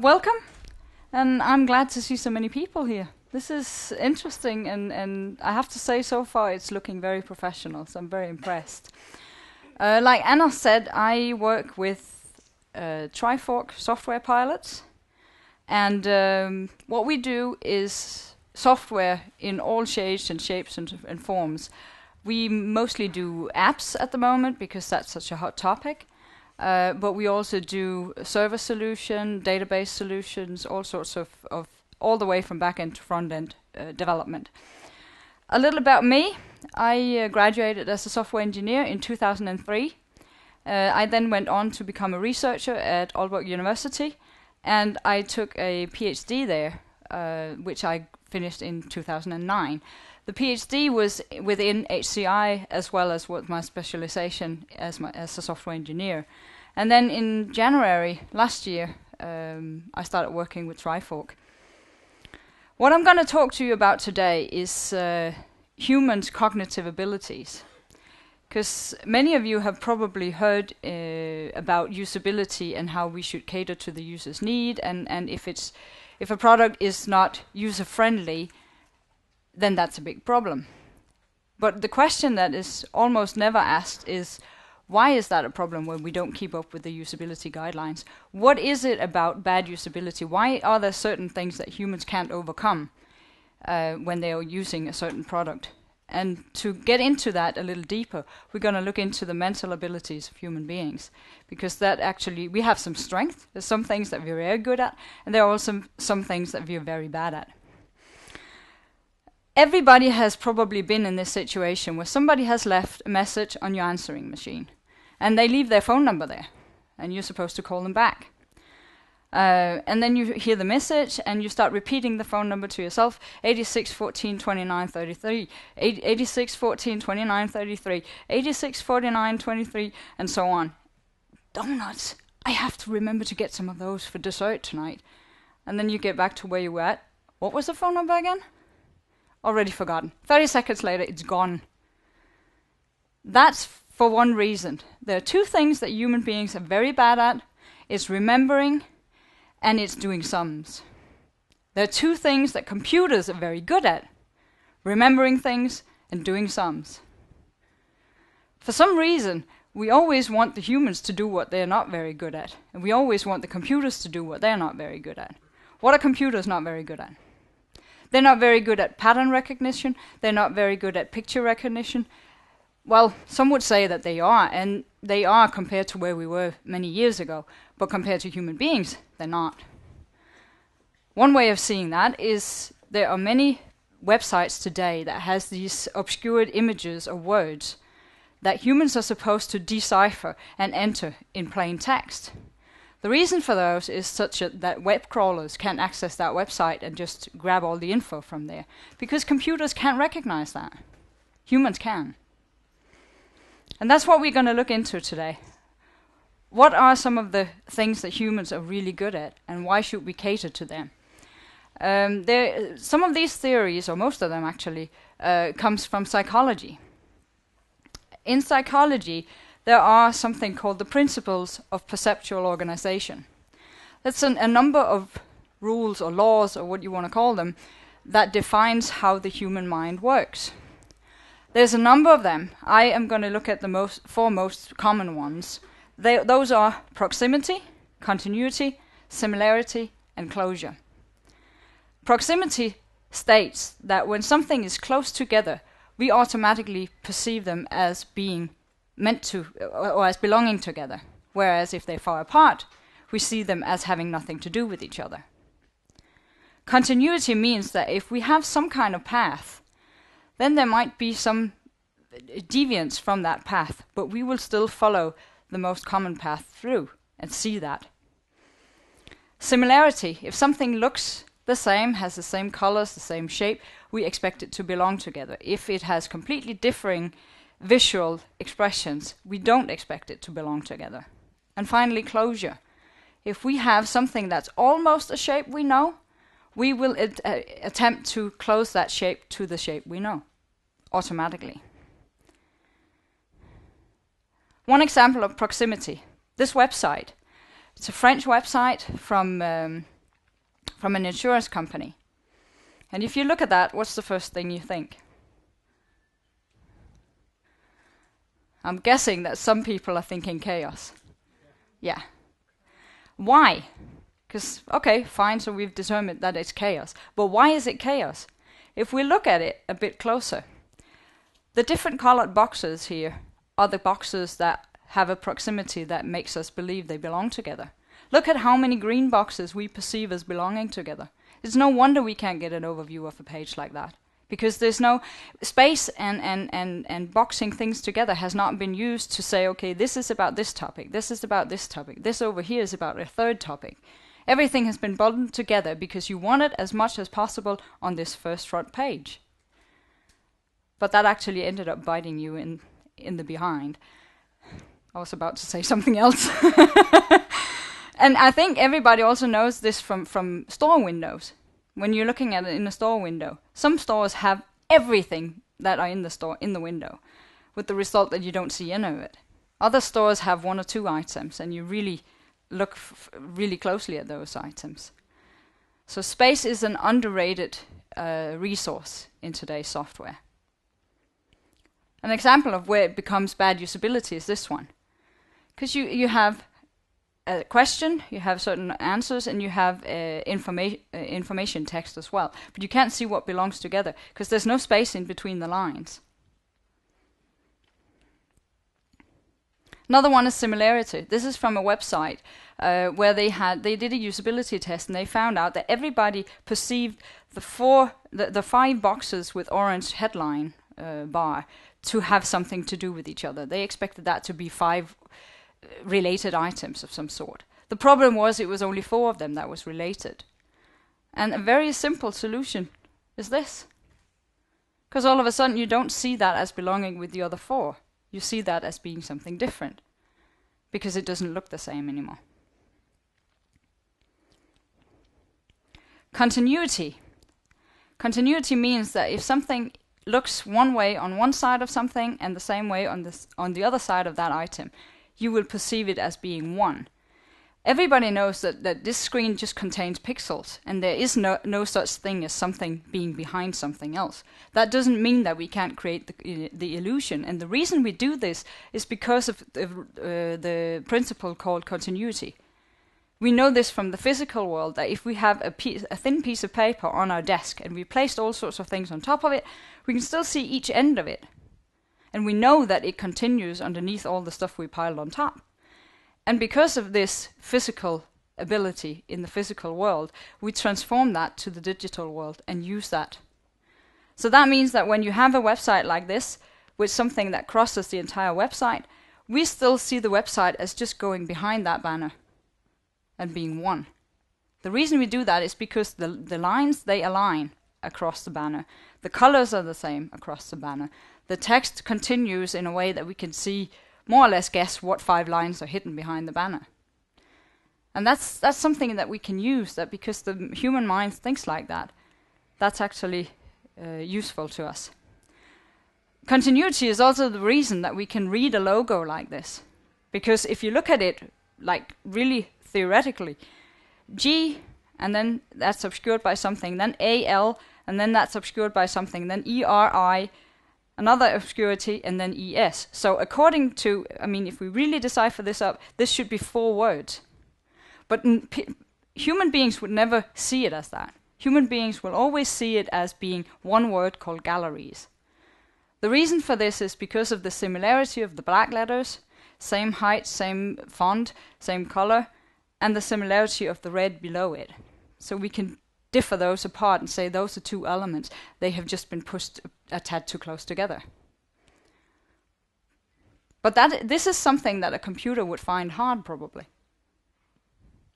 Welcome, and I'm glad to see so many people here. This is interesting, and I have to say, so far it's looking very professional, so I'm very impressed. Like Anna said, I work with Trifork software pilots, and what we do is software in all shapes and forms. We mostly do apps at the moment because that's such a hot topic. But we also do server solution, database solutions, all sorts of all the way from back-end to front-end development. A little about me. I graduated as a software engineer in 2003. I then went on to become a researcher at Aalborg University, and I took a PhD there, which I finished in 2009. The PhD was within HCI as well as with my specialization as a software engineer. And then in January last year, I started working with Trifork. What I'm going to talk to you about today is humans' cognitive abilities. Because many of you have probably heard about usability and how we should cater to the user's need, and if a product is not user-friendly, then that's a big problem. But the question that is almost never asked is, why is that a problem when we don't keep up with the usability guidelines? What is it about bad usability? Why are there certain things that humans can't overcome when they are using a certain product? And to get into that a little deeper, we're going to look into the mental abilities of human beings, because that actually, we have some strength. There's some things that we're very good at, and there are also some things that we're very bad at. Everybody has probably been in this situation where somebody has left a message on your answering machine, and they leave their phone number there, and you're supposed to call them back. And then you hear the message, and you start repeating the phone number to yourself: 86 14 29 33, 86 14 29 33, 86 49 23, and so on. Donuts! I have to remember to get some of those for dessert tonight. And then you get back to where you were at. What was the phone number again? Already forgotten. 30 seconds later, it's gone. That's for one reason. There are two things that human beings are very bad at. It's remembering, and it's doing sums. There are two things that computers are very good at: remembering things and doing sums. For some reason, we always want the humans to do what they're not very good at, and we always want the computers to do what they're not very good at. What are computers not very good at? They're not very good at pattern recognition. They're not very good at picture recognition. Well, some would say that they are, and they are compared to where we were many years ago, but compared to human beings, they're not. One way of seeing that is there are many websites today that has these obscured images or words that humans are supposed to decipher and enter in plain text. The reason for those is such that web crawlers can't access that website and just grab all the info from there, because computers can't recognize that. Humans can. And that's what we're going to look into today. What are some of the things that humans are really good at, and why should we cater to them? Some of these theories, or most of them actually, comes from psychology. In psychology, there are something called the principles of perceptual organization. That's a number of rules or laws, or what you want to call them, that defines how the human mind works. There's a number of them. I am going to look at the four most common ones. Those are proximity, continuity, similarity, and closure. Proximity states that when something is close together, we automatically perceive them as being meant to, or as belonging together, whereas if they're far apart, we see them as having nothing to do with each other. Continuity means that if we have some kind of path, then there might be some deviance from that path, but we will still follow the most common path through and see that. Similarity: if something looks the same, has the same colors, the same shape, we expect it to belong together. If it has completely differing visual expressions, we don't expect it to belong together. And finally, closure: if we have something that's almost a shape we know, we will attempt to close that shape to the shape we know, automatically. One example of proximity, this website. It's a French website from an insurance company. And if you look at that, what's the first thing you think? I'm guessing that some people are thinking chaos. Yeah. Why? Because, okay, fine, so we've determined that it's chaos. But why is it chaos? If we look at it a bit closer, the different colored boxes here are the boxes that have a proximity that makes us believe they belong together. Look at how many green boxes we perceive as belonging together. It's no wonder we can't get an overview of a page like that, because there's no space and boxing things together has not been used to say, okay, this is about this topic, this is about this topic, this over here is about a third topic. Everything has been bundled together because you want it as much as possible on this first front page. But that actually ended up biting you in the behind. I was about to say something else. And I think everybody also knows this from store windows. When you're looking at it in a store window, some stores have everything that are in the store in the window, with the result that you don't see any of it. Other stores have one or two items, and you really look really closely at those items. So space is an underrated resource in today's software. An example of where it becomes bad usability is this one. Because you have a question, you have certain answers, and you have information text as well. But you can't see what belongs together, because there's no space in between the lines. Another one is similarity. This is from a website where they did a usability test, and they found out that everybody perceived the 5 boxes with orange headline bar to have something to do with each other. They expected that to be 5 related items of some sort. The problem was it was only 4 of them that was related. And a very simple solution is this. Because all of a sudden you don't see that as belonging with the other 4. You see that as being something different, because it doesn't look the same anymore. Continuity. Continuity means that if something looks one way on one side of something and the same way on the other side of that item, you will perceive it as being one. Everybody knows that this screen just contains pixels, and there is no such thing as something being behind something else. That doesn't mean that we can't create the illusion, and the reason we do this is because of the principle called continuity. We know this from the physical world, that if we have a thin piece of paper on our desk and we placed all sorts of things on top of it, we can still see each end of it. And we know that it continues underneath all the stuff we piled on top. And because of this physical ability in the physical world, we transform that to the digital world and use that. So that means that when you have a website like this, with something that crosses the entire website, we still see the website as just going behind that banner and being one. The reason we do that is because the lines, they align across the banner. The colors are the same across the banner. The text continues in a way that we can see, more or less guess what 5 lines are hidden behind the banner. And that's something that we can use, that because the human mind thinks like that, that's actually useful to us. Continuity is also the reason that we can read a logo like this. Because if you look at it, like really theoretically, G, and then that's obscured by something, then AL, and then that's obscured by something, then ERI, another obscurity, and then ES. So according to, if we really decipher this up, this should be 4 words. But human beings would never see it as that. Human beings will always see it as being 1 word called galleries. The reason for this is because of the similarity of the black letters, same height, same font, same color, and the similarity of the red below it. So we can differ those apart and say those are 2 elements. They have just been pushed a tad too close together. But this is something that a computer would find hard, probably,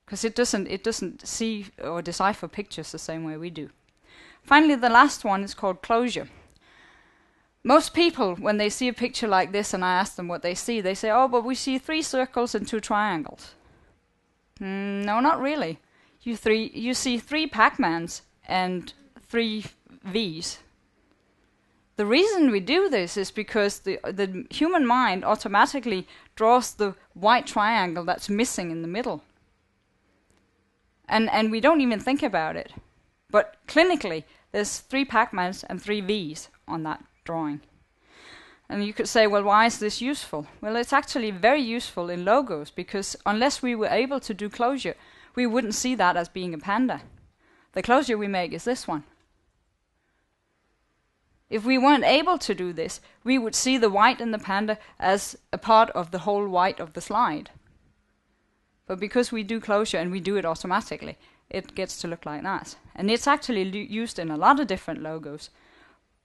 because it doesn't see or decipher pictures the same way we do. Finally, the last one is called closure. Most people, when they see a picture like this and I ask them what they see, they say, oh, but we see 3 circles and 2 triangles. No, not really. You see 3 Pac-Mans and 3 V's. The reason we do this is because the human mind automatically draws the white triangle that's missing in the middle. And we don't even think about it. But clinically, there's 3 Pac-Mans and 3 V's on that drawing. And you could say, well, why is this useful? Well, it's actually very useful in logos, because unless we were able to do closure, we wouldn't see that as being a panda. The closure we make is this one. If we weren't able to do this, we would see the white in the panda as a part of the whole white of the slide. But because we do closure and we do it automatically, it gets to look like that. And it's actually used in a lot of different logos.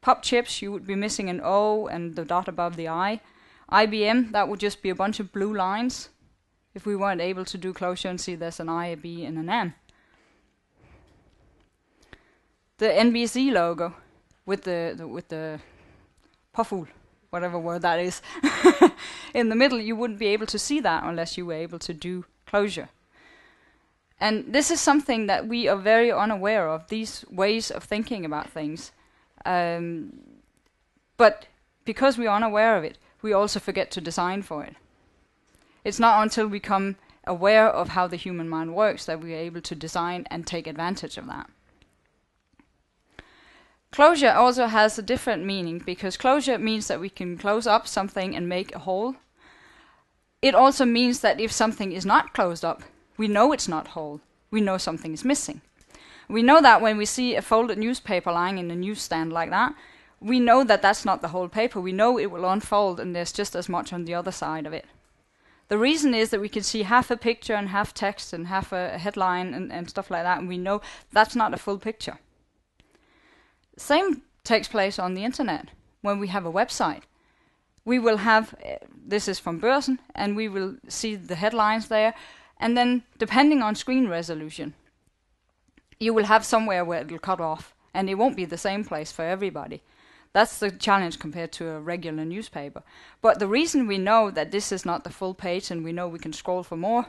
Pop chips, you would be missing an O and the dot above the I. IBM, that would just be a bunch of blue lines if we weren't able to do closure and see there's an I, a B, and an M. The NBC logo with the påfugl, whatever word that is, in the middle, you wouldn't be able to see that unless you were able to do closure. And this is something that we are very unaware of, these ways of thinking about things. But because we are unaware of it, we also forget to design for it. It's not until we become aware of how the human mind works that we are able to design and take advantage of that. Closure also has a different meaning, because closure means that we can close up something and make a hole. It also means that if something is not closed up, we know it's not whole. We know something is missing. We know that when we see a folded newspaper lying in a newsstand like that, we know that that's not the whole paper. We know it will unfold and there's just as much on the other side of it. The reason is that we can see half a picture and half text and half a headline and stuff like that, and we know that's not a full picture. Same takes place on the internet. When we have a website, we will have, this is from Børsen, and we will see the headlines there, and then depending on screen resolution, you will have somewhere where it will cut off, and it won't be the same place for everybody. That's the challenge compared to a regular newspaper. But the reason we know that this is not the full page and we know we can scroll for more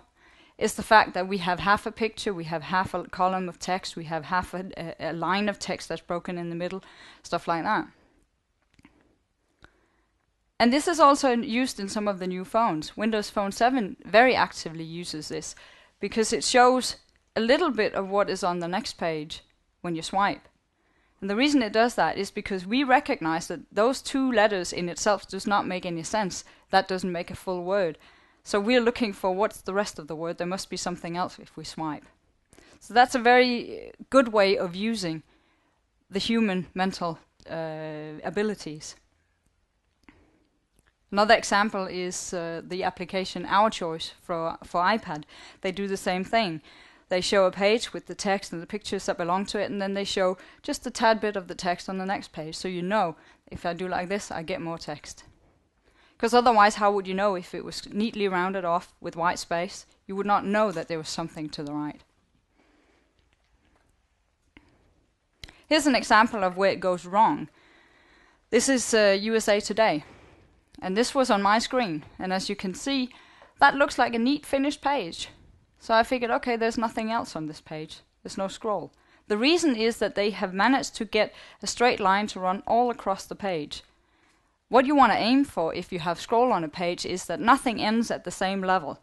is the fact that we have half a picture, we have half a column of text, we have half a line of text that's broken in the middle, stuff like that. And this is also used in some of the new phones. Windows Phone 7 very actively uses this because it shows a little bit of what is on the next page when you swipe. And the reason it does that is because we recognize that those 2 letters in itself does not make any sense. That doesn't make a full word. So we're looking for what's the rest of the word. There must be something else if we swipe. So that's a very good way of using the human mental abilities. Another example is the application Our Choice for iPad. They do the same thing. They show a page with the text and the pictures that belong to it, and then they show just a tad bit of the text on the next page. So you know, if I do like this, I get more text. Because otherwise, how would you know if it was neatly rounded off with white space? You would not know that there was something to the right. Here's an example of where it goes wrong. This is USA Today. And this was on my screen. And as you can see, that looks like a neat finished page. So I figured, okay, there's nothing else on this page. There's no scroll. The reason is that they have managed to get a straight line to run all across the page. What you want to aim for if you have scroll on a page is that nothing ends at the same level,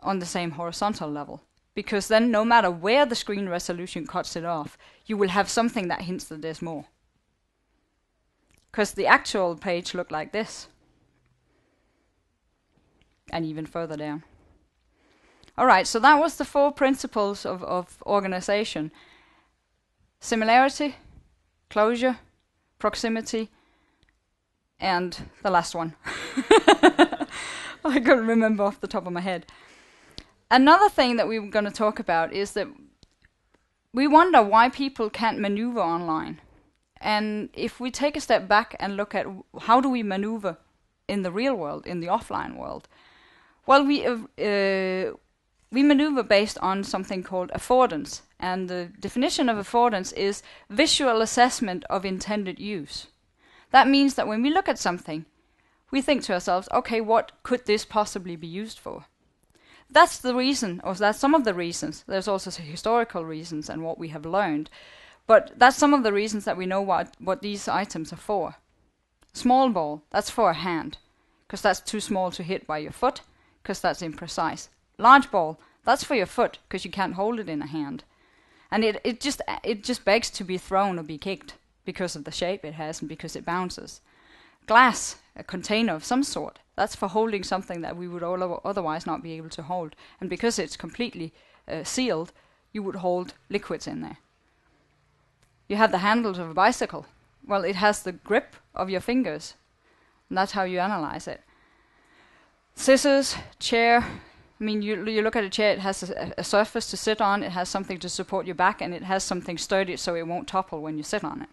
on the same horizontal level. Because then no matter where the screen resolution cuts it off, you will have something that hints that there's more. Because the actual page looked like this. And even further down. Alright, so that was the 4 principles of organization. Similarity, closure, proximity, and the last one. I couldn't remember off the top of my head. Another thing that we were going to talk about is that we wonder why people can't maneuver online. And if we take a step back and look at how do we maneuver in the real world, in the offline world, well, we maneuver based on something called affordance. And the definition of affordance is visual assessment of intended use. That means that when we look at something, we think to ourselves, okay, what could this possibly be used for? that's the reason, or that's some of the reasons. There's also historical reasons and what we have learned. But that's some of the reasons that we know what these items are for. Small ball, that's for a hand, because that's too small to hit by your foot, because that's imprecise. Large ball, that's for your foot, because you can't hold it in a hand. And it just begs to be thrown or be kicked, because of the shape it has and because it bounces. Glass, a container of some sort, that's for holding something that we would otherwise not be able to hold. And because it's completely sealed, you would hold liquids in there. You have the handles of a bicycle. Well, it has the grip of your fingers. And that's how you analyze it. Scissors, chair. I mean, you look at a chair, it has a surface to sit on, it has something to support your back, and it has something sturdy so it won't topple when you sit on it.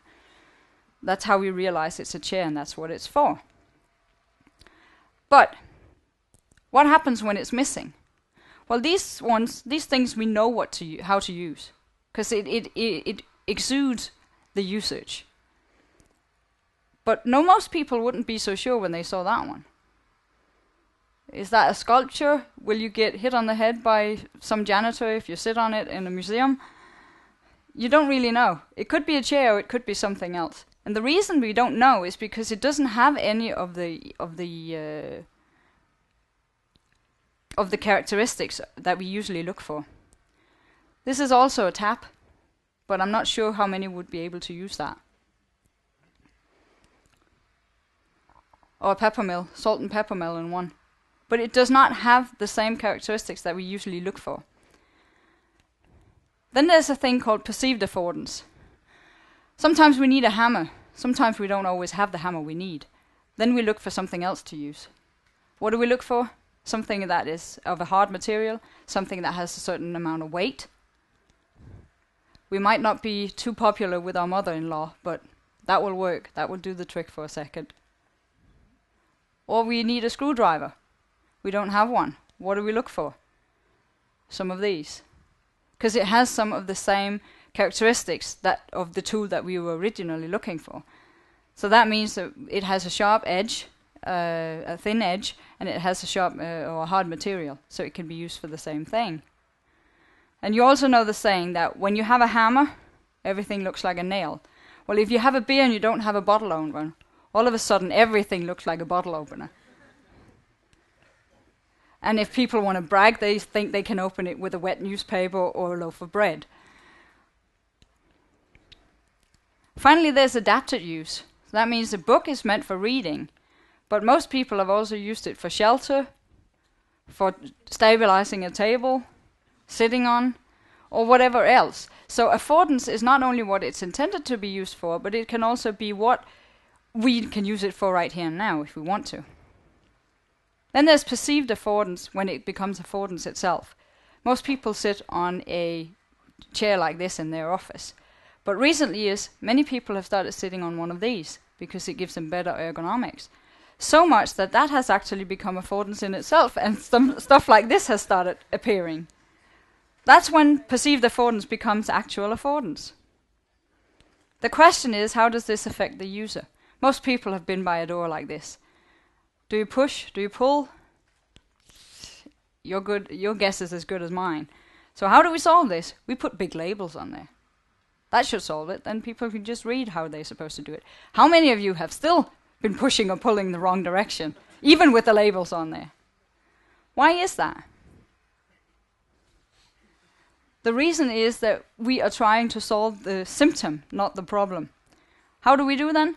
That's how we realize it's a chair, and that's what it's for. But what happens when it's missing? Well, these things we know how to use, because it exudes the usage. But most people wouldn't be so sure when they saw that one. Is that a sculpture? Will you get hit on the head by some janitor if you sit on it in a museum? You don't really know. It could be a chair, or it could be something else. And the reason we don't know is because it doesn't have any of the characteristics that we usually look for. This is also a tap, but I'm not sure how many would be able to use that. Or a pepper mill, salt and pepper mill in one. But it does not have the same characteristics that we usually look for. Then there's a thing called perceived affordance. Sometimes we need a hammer. Sometimes we don't always have the hammer we need. Then we look for something else to use. What do we look for? Something that is of a hard material, something that has a certain amount of weight. We might not be too popular with our mother-in-law, but that will work. That will do the trick for a second. Or we need a screwdriver. We don't have one. What do we look for? Some of these. Because it has some of the same characteristics of the tool that we were originally looking for. So that means that it has a sharp edge, a thin edge, and it has a sharp or a hard material, so it can be used for the same thing. And you also know the saying that when you have a hammer, everything looks like a nail. Well, if you have a beer and you don't have a bottle opener, all of a sudden everything looks like a bottle opener. And if people want to brag, they think they can open it with a wet newspaper or a loaf of bread. Finally, there's adapted use. So that means a book is meant for reading, but most people have also used it for shelter, for stabilizing a table, sitting on, or whatever else. So affordance is not only what it's intended to be used for, but it can also be what we can use it for right here and now if we want to. Then there's perceived affordance when it becomes affordance itself. Most people sit on a chair like this in their office. But recently many people have started sitting on one of these because it gives them better ergonomics. So much that has actually become affordance in itself, and some stuff like this has started appearing. That's when perceived affordance becomes actual affordance. The question is, how does this affect the user? Most people have been by a door like this. Do you push? Do you pull? Your guess is as good as mine. So how do we solve this? We put big labels on there. That should solve it. Then people can just read how they're supposed to do it. How many of you have still been pushing or pulling the wrong direction, even with the labels on there? Why is that? The reason is that we are trying to solve the symptom, not the problem. How do we do then?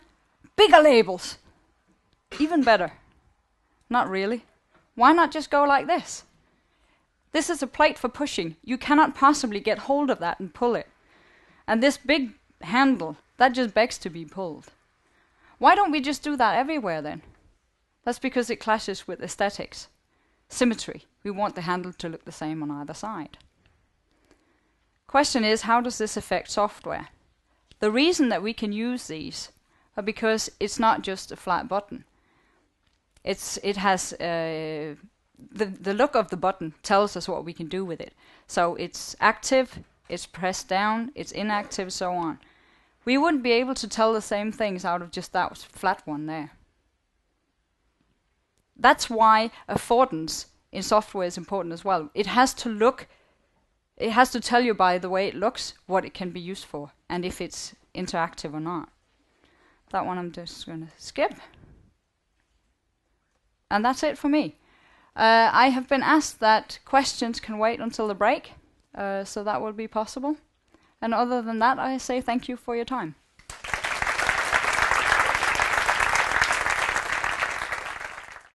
Bigger labels. Even better. Not really. Why not just go like this? This is a plate for pushing. You cannot possibly get hold of that and pull it. And this big handle, that just begs to be pulled. Why don't we just do that everywhere then? That's because it clashes with aesthetics. Symmetry. We want the handle to look the same on either side. Question is, how does this affect software? The reason that we can use these are because it's not just a flat button. It has the look of the button tells us what we can do with it. So it's active, it's pressed down, it's inactive, so on. We wouldn't be able to tell the same things out of just that flat one there. That's why affordance in software is important as well. It has to tell you by the way it looks what it can be used for, and if it's interactive or not. That one I'm just going to skip. And that's it for me. I have been asked that questions can wait until the break, so that will be possible. And other than that, I say thank you for your time.